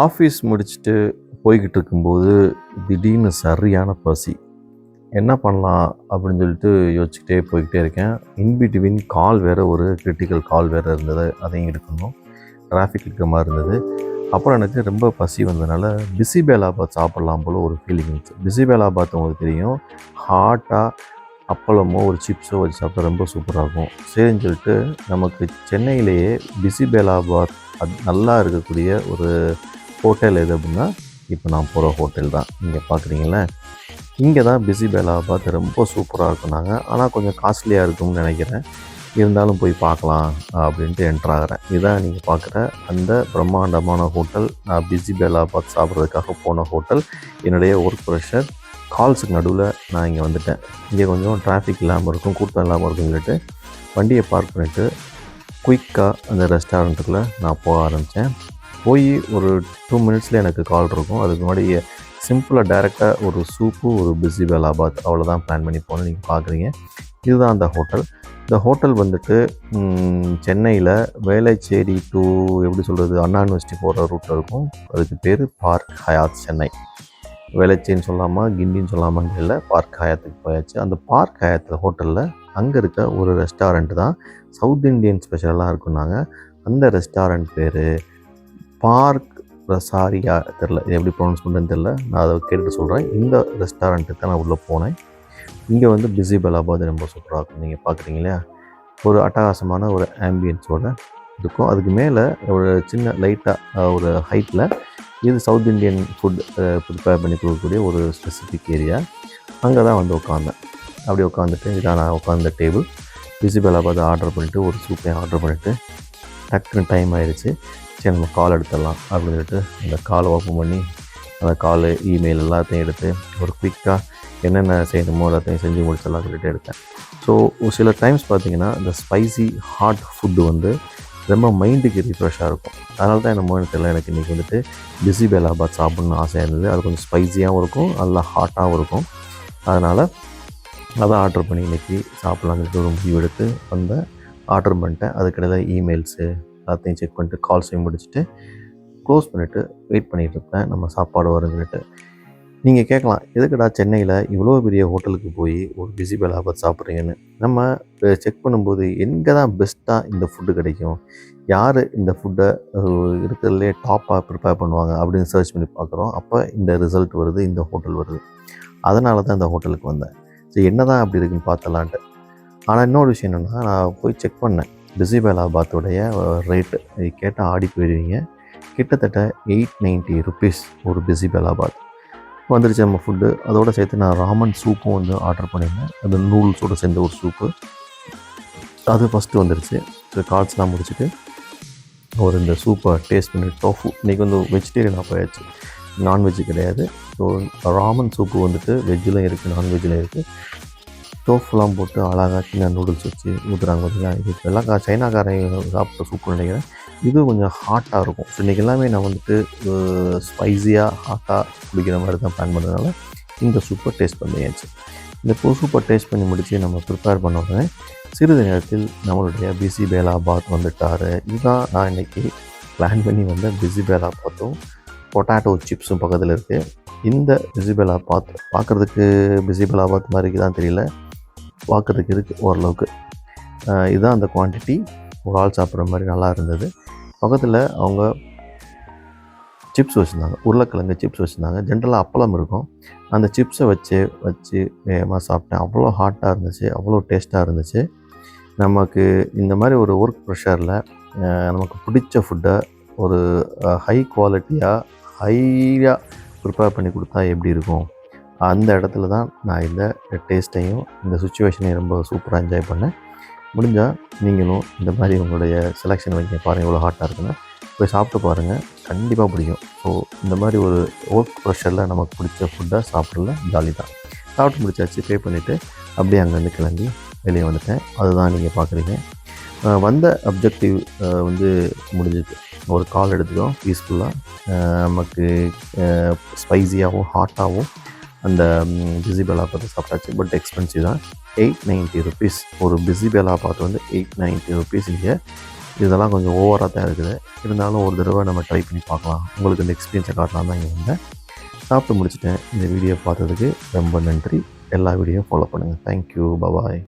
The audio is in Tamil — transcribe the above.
ஆஃபீஸ் முடிச்சுட்டு போய்கிட்டு இருக்கும்போது திடீர்னு சரியான பசி. என்ன பண்ணலாம் அப்படின்னு சொல்லிட்டு யோசிச்சுக்கிட்டே போய்கிட்டே இருக்கேன். இன்பிட்வீன் கால் வேறு, ஒரு கிரிட்டிக்கல் கால் வேறு இருந்தது, அதையும் எடுக்கணும். டிராஃபிக் இருக்கிற மாதிரி இருந்தது. அப்புறம் எனக்கு ரொம்ப பசி வந்ததுனால பிசிபேலாபாத் சாப்பிட்லாம் போல் ஒரு ஃபீலிங் இருந்துச்சு. பிசிபேலாபாத் உங்களுக்கு தெரியும், ஹாட்டாக அப்பளமோ ஒரு சிப்ஸோ வச்சு சாப்பிட்டா ரொம்ப சூப்பராக இருக்கும். சரின்னு சொல்லிட்டு நமக்கு சென்னையிலேயே பிசிபேலாபாத் நல்லா இருக்கக்கூடிய ஒரு ஹோட்டல் எது அப்படின்னா, இப்போ நான் போகிற ஹோட்டல் தான். இங்கே பார்க்குறீங்களே, இங்கே தான் பிசிபேலாபாத் ரொம்ப சூப்பராக இருக்குனாங்க. ஆனால் கொஞ்சம் காஸ்ட்லியாக இருக்கும்னு நினைக்கிறேன். இருந்தாலும் போய் பார்க்கலாம் அப்படின்ட்டு என்ட்ரு ஆகிறேன். இதுதான் நீங்கள் பார்க்குற அந்த பிரம்மாண்டமான ஹோட்டல். நான் பிசிபேலாபாத் சாப்பிட்றதுக்காக போன ஹோட்டல். என்னுடைய ஒர்க் ப்ரெஷர் கால்ஸுக்கு நடுவில் நான் இங்கே வந்துட்டேன். இங்கே கொஞ்சம் டிராஃபிக் இல்லாமல் இருக்கும், கூட்டம் இல்லாமல் இருக்கும்னு சொல்லிட்டு வண்டியை பார்க் பண்ணிவிட்டு குயிக்காக அந்த ரெஸ்டாரண்ட்டுக்குள்ளே நான் போக ஆரம்பித்தேன். போய் ஒரு 2 மினிட்ஸில் எனக்கு கால் இருக்கும். அதுக்கு முன்னாடி சிம்பிளாக டைரெக்டாக ஒரு சூப்பு, ஒரு பிசிபேலாபாத் அவ்வளோதான் பிளான் பண்ணி போனேன். நீங்கள் பார்க்குறீங்க, இதுதான் அந்த ஹோட்டல். இந்த ஹோட்டல் வந்துட்டு சென்னையில் வேளச்சேரி டு எப்படி சொல்கிறது, அண்ணா யூனிவர்சிட்டி போகிற ரூட்டில் இருக்கும். அதுக்கு பேர் பார்க் ஹயாத் சென்னை. வேளச்சேரின்னு சொல்லாமா கிண்டின்னு சொல்லாமான்னு தெரியல, பார்க் ஹயாத்துக்கு போயாச்சு. அந்த பார்க் ஹயாத் ஹோட்டலில் அங்கே இருக்க ஒரு ரெஸ்டாரண்ட் தான் சவுத் இண்டியன் ஸ்பெஷலாக இருக்குன்னாங்க. அந்த ரெஸ்டாரண்ட் பேர் பார்க் ரசாரியா, தெரில இது எப்படி ப்ரொனவுன்ஸ் பண்ணுறதுன்னு தெரில. நான் அதை கேட்டு சொல்கிறேன். இந்த ரெஸ்டாரண்ட்டுக்கு தான் நான் உள்ளே போனேன். இங்கே வந்து பிசிபேலாபாத் ரொம்ப சூப்பராக இருக்கும். நீங்கள் பார்க்குறீங்க இல்லையா, ஒரு அட்டகாசமான ஒரு ஆம்பியன்ஸோடு இருக்கும். அதுக்கு மேலே ஒரு சின்ன லைட்டாக ஒரு ஹைட்டில் இது சவுத் இண்டியன் ஃபுட் ப்ரிப்பேர் பண்ணி கொடுக்கக்கூடிய ஒரு ஸ்பெசிஃபிக் ஏரியா. அங்கே தான் வந்து உட்காந்தேன். அப்படி உட்காந்துட்டு இதான் நான் உட்காந்த டேபிள். பிசிபேலாபாத் ஆர்டர் பண்ணிவிட்டு ஒரு சூப்பையும் ஆர்டர் பண்ணிவிட்டு டக்குன்னு டைம் ஆகிடுச்சு. சரி, நம்ம கால் எடுத்துடலாம் அப்படின்னு சொல்லிட்டு அந்த காலை ஓப்பன் பண்ணி அந்த கால் இமெயில் எல்லாத்தையும் எடுத்து ஒரு குயிக்காக என்னென்ன செய்யணுமோ எல்லாத்தையும் செஞ்சு முடிச்சிடலாம் சொல்லிட்டு எடுத்தேன். ஸோ சில டைம்ஸ் பார்த்திங்கன்னா இந்த ஸ்பைசி ஹாட் ஃபுட்டு வந்து ரொம்ப மைண்டுக்கு ரிஃப்ரெஷ்ஷாக இருக்கும். அதனால தான் என்னமோ தெரியல, எனக்கு இன்றைக்கி வந்துட்டு பிசிபேலாபாத் சாப்பிட்ணுன்னு ஆசையாக இருந்தது. அது கொஞ்சம் ஸ்பைஸியாகவும் இருக்கும், நல்லா ஹாட்டாகவும் இருக்கும். அதனால் அதை ஆர்டர் பண்ணி இன்றைக்கி சாப்பிட்லான்னு சொல்லிட்டு ஒரு முடிவு எடுத்து வந்தேன். ஆர்டர் பண்ணிட்டேன். அதுக்கிடையில் இமெயில்ஸு எல்லாத்தையும் செக் பண்ணிட்டு கால்ஸையும் முடிச்சுட்டு க்ளோஸ் பண்ணிவிட்டு வெயிட் பண்ணிகிட்டு இருப்பேன் நம்ம சாப்பாடு வரும்னுட்டு. நீங்கள் கேட்கலாம், எதுக்குடா சென்னையில் இவ்வளோ பெரிய ஹோட்டலுக்கு போய் ஒரு பிசிபேலாபாத் சாப்பிட்றீங்கன்னு. நம்ம செக் பண்ணும்போது எங்கே தான் பெஸ்ட்டாக இந்த ஃபுட்டு கிடைக்கும், யார் இந்த ஃபுட்டை இருக்கிறதுலே டாப்பாக ப்ரிப்பேர் பண்ணுவாங்க அப்படின்னு சர்ச் பண்ணி பார்க்குறோம். அப்போ இந்த ரிசல்ட் வருது, இந்த ஹோட்டல் வருது. அதனால தான் இந்த ஹோட்டலுக்கு வந்தேன். ஸோ என்ன தான் அப்படி இருக்குன்னு பார்த்தலான்ட்டு. ஆனால் இன்னொரு விஷயம் என்னென்னா, நான் போய் செக் பண்ணேன் பிசிபேலாபாத்தோடைய ரேட்டு. இது கேட்டால் ஆடி போயிடுவீங்க. கிட்டத்தட்ட 890 ருபீஸ் ஒரு பிசிபேலாபாத் வந்துடுச்சு நம்ம ஃபுட்டு. அதோடு சேர்த்து நான் ராமன் சூப்பும் வந்து ஆர்டர் பண்ணியிருந்தேன். அது நூடுல்ஸோடு சேர்ந்த ஒரு சூப்பு, அது ஃபஸ்ட்டு வந்துடுச்சு. ஸோ கால்ஸ்லாம் முடிச்சுட்டு ஒரு இந்த சூப்பை டேஸ்ட் பண்ணி டோஃபு, இன்றைக்கி வந்து வெஜிடேரியனாக போயாச்சு, நான்வெஜ்ஜு கிடையாது. ஸோ ராமன் சூப்பு வந்துட்டு வெஜ்ஜிலும் இருக்குது, நான்வெஜ்ஜிலும் இருக்குது. டோஃபுலாம் போட்டு அழகாக சின்ன நூடுல்ஸ் வச்சு ஊற்றுறாங்க பார்த்தீங்களா. இது எல்லாம் சைனாக்காரங்க சாப்பிட்ட சூப்புன்னு நினைக்கிறேன். இது கொஞ்சம் ஹாட்டாக இருக்கும். ஸோ இன்றைக்கி எல்லாமே நான் வந்துட்டு ஸ்பைஸியாக ஹாட்டாக குடிக்கிற மாதிரி தான் பிளான் பண்ணுறதுனால இந்த சூப்பை டேஸ்ட் பண்ணியாச்சு. இந்த சூப்பை டேஸ்ட் பண்ணி முடித்து நம்ம ப்ரிப்பேர் பண்ண உடனே சிறிது நேரத்தில் நம்மளுடைய பிசிபேலாபாத் வந்துட்டார். இதுதான் நான் இன்றைக்கி பிளான் பண்ணி வந்த பிசிபேலாபாத்தும் பொட்டாட்டோ சிப்ஸும் பக்கத்தில் இருக்குது. இந்த பிசிபேலாபாத் பார்க்குறதுக்கு பிசிபேலாபாத் மாதிரி தான் தெரியல, பார்க்குறதுக்கு இருக்குது ஓரளவுக்கு. இதுதான் அந்த குவான்டிட்டி, ஒரு ஆள் சாப்பிட்ற மாதிரி நல்லா இருந்தது. பக்கத்தில் அவங்க சிப்ஸ் வச்சுருந்தாங்க, உருளைக்கிழங்கு சிப்ஸ் வச்சுருந்தாங்க. ஜென்ரலாக அப்பளம் இருக்கும், அந்த சிப்ஸை வச்சு வேகமாக சாப்பிட்டேன். அவ்வளோ ஹாட்டாக இருந்துச்சு, அவ்வளோ டேஸ்ட்டாக இருந்துச்சு. நமக்கு இந்த மாதிரி ஒரு ஒர்க் ப்ரெஷரில் நமக்கு பிடிச்ச ஃபுட்டை ஒரு ஹை குவாலிட்டியாக ஹையாக ப்ரிப்பேர் பண்ணி கொடுத்தா எப்படி இருக்கும், அந்த இடத்துல தான் நான் இந்த டேஸ்ட்டையும் இந்த சுச்சுவேஷனையும் ரொம்ப சூப்பராக என்ஜாய் பண்ணேன். முடிஞ்சால் நீங்களும் இந்த மாதிரி உங்களுடைய செலெக்ஷன் வைக்க பாருங்கள், எவ்வளோ ஹாட்டாக இருக்குன்னு போய் சாப்பிட்டு பாருங்கள், கண்டிப்பாக பிடிக்கும். ஸோ இந்த மாதிரி ஒரு ஒர்க் ப்ரெஷரில் நமக்கு பிடிச்ச ஃபுட்டை சாப்பிட்றதுல ஜாலி தான். சாப்பிட்டு முடிச்சாச்சு, பே பண்ணிவிட்டு அப்படியே அங்கேருந்து கிளம்பி வெளியே வந்துட்டேன். அதுதான் நீங்கள் பார்க்குறீங்க. வந்த அப்ஜெக்டிவ் வந்து முடிஞ்சிது. ஒரு கால் எடுத்துட்டோம் பீஸ்ஃபுல்லாக. நமக்கு ஸ்பைஸியாகவும் ஹாட்டாகவும் அந்த பிசிபேலாபாத் சாப்பிட்டாச்சு. பட் எக்ஸ்பென்சிவ் தான். 890 ருபீஸ் ஒரு பிசிபேலாபாத் வந்து 890 ருபீஸ் இங்கே இதெல்லாம் கொஞ்சம் ஓவராக தான் இருக்குது. இருந்தாலும் ஒரு தடவை நம்ம ட்ரை பண்ணி பார்க்கலாம், உங்களுக்கு இந்த எக்ஸ்பீரியன்ஸை காட்டலாம் தான் இங்கே வந்தேன். சாப்பிட்டு முடிச்சுட்டேன். இந்த வீடியோ பார்த்ததுக்கு ரொம்ப நன்றி. எல்லா வீடியோவும் ஃபாலோ பண்ணுங்கள். தேங்க்யூ. பபாய்.